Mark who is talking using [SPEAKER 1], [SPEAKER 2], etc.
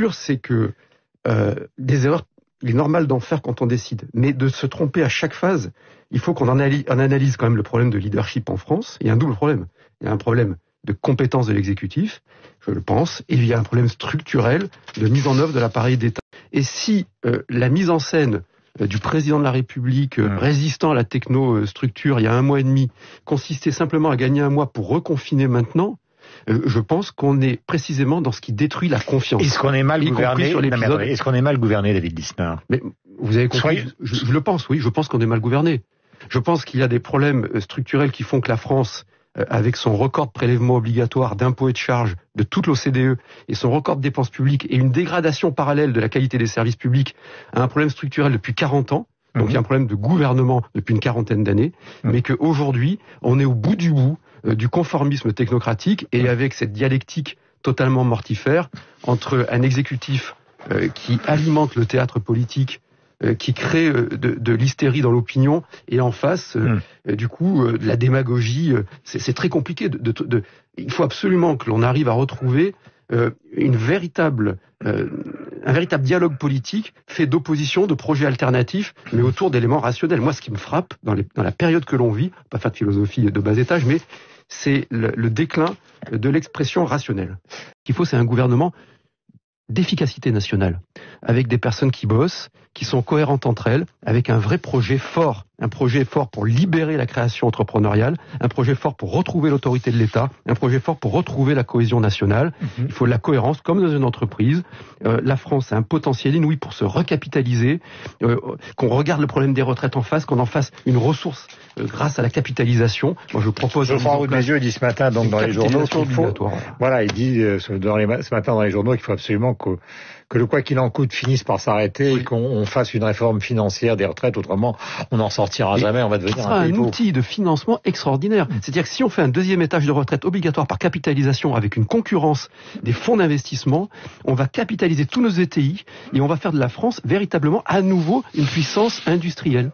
[SPEAKER 1] sûr, c'est que des erreurs, il est normal d'en faire quand on décide, mais de se tromper à chaque phase, il faut qu'on analyse quand même le problème de leadership en France. Il y a un double problème. Il y a un problème de compétence de l'exécutif, je le pense, et il y a un problème structurel de mise en œuvre de l'appareil d'État. Et si la mise en scène du président de la République résistant à la technostructure il y a 1 mois et demi consistait simplement à gagner 1 mois pour reconfiner maintenant, je pense qu'on est précisément dans ce qui détruit la confiance.
[SPEAKER 2] Est-ce qu'on est mal gouverné? Est-ce qu'on est mal gouverné, David Lisnard?
[SPEAKER 1] Mais vous avez compris. Je le pense, oui. Je pense qu'on est mal gouverné. Je pense qu'il y a des problèmes structurels qui font que la France, avec son record de prélèvements obligatoires, d'impôts et de charges de toute l'OCDE et son record de dépenses publiques et une dégradation parallèle de la qualité des services publics, a un problème structurel depuis 40 ans. Donc il y a un problème de gouvernement depuis une 40aine d'années, mais qu'aujourd'hui, on est au bout du conformisme technocratique et avec cette dialectique totalement mortifère entre un exécutif qui alimente le théâtre politique, qui crée de l'hystérie dans l'opinion, et en face, du coup, de la démagogie. C'est très compliqué. Il faut absolument que l'on arrive à retrouver un véritable dialogue politique fait d'opposition, de projets alternatifs, mais autour d'éléments rationnels. Moi, ce qui me frappe dans la période que l'on vit, pas faire de philosophie de bas étage, mais c'est le déclin de l'expression rationnelle. Ce qu'il faut, c'est un gouvernement d'efficacité nationale, avec des personnes qui bossent, qui sont cohérentes entre elles, avec un vrai projet fort pour libérer la création entrepreneuriale, un projet fort pour retrouver l'autorité de l'État, un projet fort pour retrouver la cohésion nationale. Il faut de la cohérence, comme dans une entreprise. La France a un potentiel inouï pour se recapitaliser, qu'on regarde le problème des retraites en face, qu'on en fasse une ressource grâce à la capitalisation. Moi, je propose...
[SPEAKER 2] Geoffroy Roux de Bézieux dit ce matin donc dans les journaux qu'il faut... Voilà, il dit ce matin dans les journaux qu'il faut absolument que le quoi qu'il en coûte finisse par s'arrêter et qu'on fasse une réforme financière des retraites, autrement on n'en sortira jamais, on va devenir un pays pauvre.
[SPEAKER 1] Un outil de financement extraordinaire. C'est-à-dire que si on fait un 2e étage de retraite obligatoire par capitalisation avec une concurrence des fonds d'investissement, on va capitaliser tous nos ETI et on va faire de la France véritablement à nouveau une puissance industrielle.